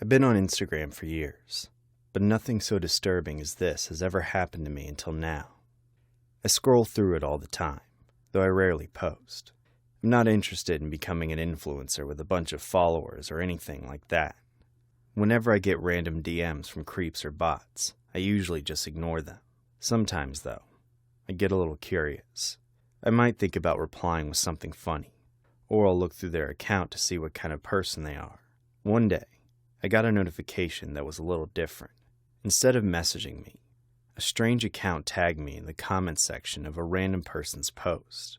I've been on Instagram for years, but nothing so disturbing as this has ever happened to me until now. I scroll through it all the time, though I rarely post. I'm not interested in becoming an influencer with a bunch of followers or anything like that. Whenever I get random DMs from creeps or bots, I usually just ignore them. Sometimes, though, I get a little curious. I might think about replying with something funny, or I'll look through their account to see what kind of person they are. One day, I got a notification that was a little different. Instead of messaging me, a strange account tagged me in the comments section of a random person's post.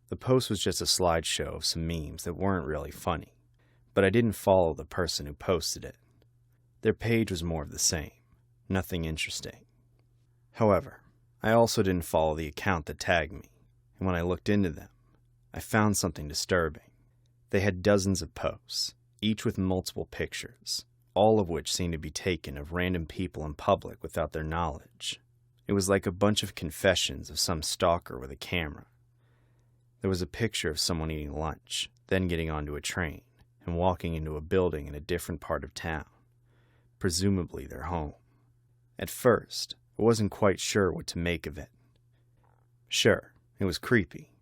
The post was just a slideshow of some memes that weren't really funny, but I didn't follow the person who posted it. Their page was more of the same, nothing interesting. However, I also didn't follow the account that tagged me, and when I looked into them, I found something disturbing. They had dozens of posts, each with multiple pictures, all of which seemed to be taken of random people in public without their knowledge. It was like a bunch of confessions of some stalker with a camera. There was a picture of someone eating lunch, then getting onto a train, and walking into a building in a different part of town, presumably their home. At first, I wasn't quite sure what to make of it. Sure, it was creepy,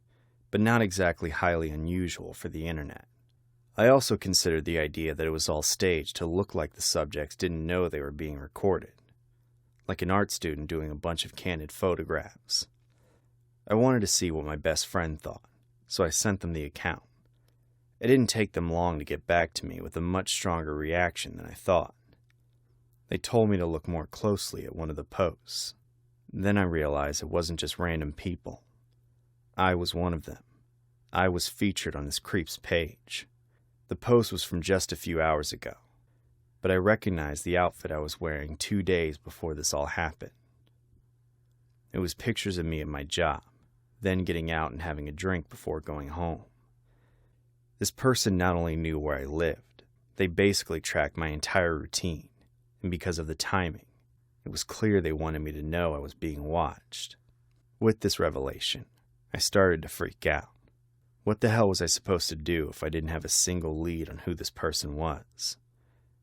but not exactly highly unusual for the internet. I also considered the idea that it was all staged to look like the subjects didn't know they were being recorded, like an art student doing a bunch of candid photographs. I wanted to see what my best friend thought, so I sent them the account. It didn't take them long to get back to me with a much stronger reaction than I thought. They told me to look more closely at one of the posts. Then I realized it wasn't just random people. I was one of them. I was featured on this creep's page. The post was from just a few hours ago, but I recognized the outfit I was wearing 2 days before this all happened. It was pictures of me at my job, then getting out and having a drink before going home. This person not only knew where I lived, they basically tracked my entire routine, and because of the timing, it was clear they wanted me to know I was being watched. With this revelation, I started to freak out. What the hell was I supposed to do if I didn't have a single lead on who this person was?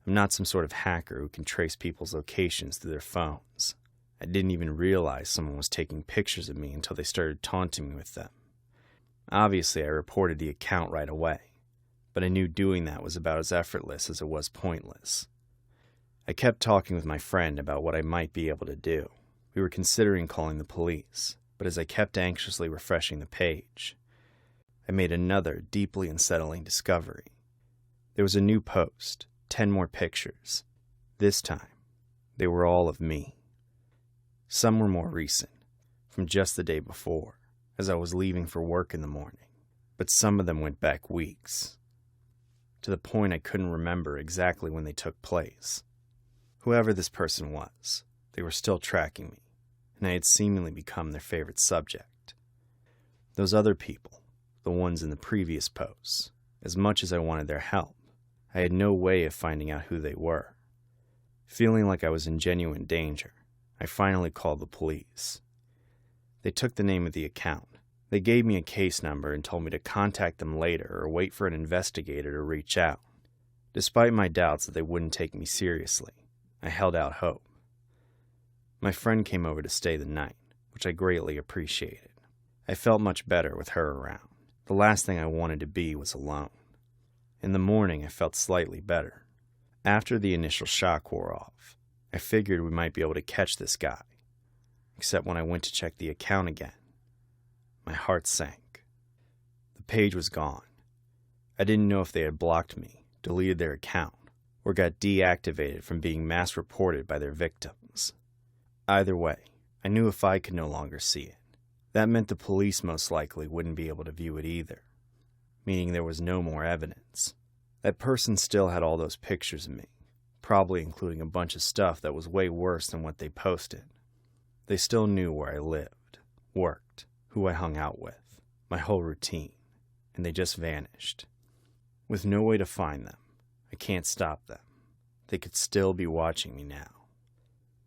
I'm not some sort of hacker who can trace people's locations through their phones. I didn't even realize someone was taking pictures of me until they started taunting me with them. Obviously, I reported the account right away, but I knew doing that was about as effortless as it was pointless. I kept talking with my friend about what I might be able to do. We were considering calling the police, but as I kept anxiously refreshing the page, I made another deeply unsettling discovery. There was a new post, 10 more pictures. This time, they were all of me. Some were more recent, from just the day before, as I was leaving for work in the morning, but some of them went back weeks, to the point I couldn't remember exactly when they took place. Whoever this person was, they were still tracking me, and I had seemingly become their favorite subject. Those other people, the ones in the previous posts, as much as I wanted their help, I had no way of finding out who they were. Feeling like I was in genuine danger, I finally called the police. They took the name of the account. They gave me a case number and told me to contact them later or wait for an investigator to reach out. Despite my doubts that they wouldn't take me seriously, I held out hope. My friend came over to stay the night, which I greatly appreciated. I felt much better with her around. The last thing I wanted to be was alone. In the morning, I felt slightly better. After the initial shock wore off, I figured we might be able to catch this guy. Except when I went to check the account again, my heart sank. The page was gone. I didn't know if they had blocked me, deleted their account, or got deactivated from being mass reported by their victims. Either way, I knew if I could no longer see it, that meant the police most likely wouldn't be able to view it either, meaning there was no more evidence. That person still had all those pictures of me, probably including a bunch of stuff that was way worse than what they posted. They still knew where I lived, worked, who I hung out with, my whole routine, and they just vanished. With no way to find them, I can't stop them. They could still be watching me now.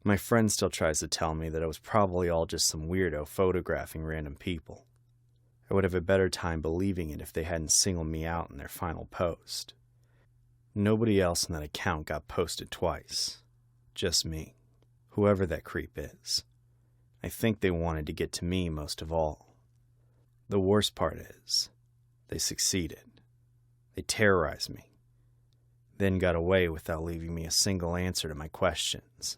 My friend still tries to tell me that it was probably all just some weirdo photographing random people. I would have a better time believing it if they hadn't singled me out in their final post. Nobody else in that account got posted twice. Just me. Whoever that creep is. I think they wanted to get to me most of all. The worst part is, they succeeded. They terrorized me, then got away without leaving me a single answer to my questions.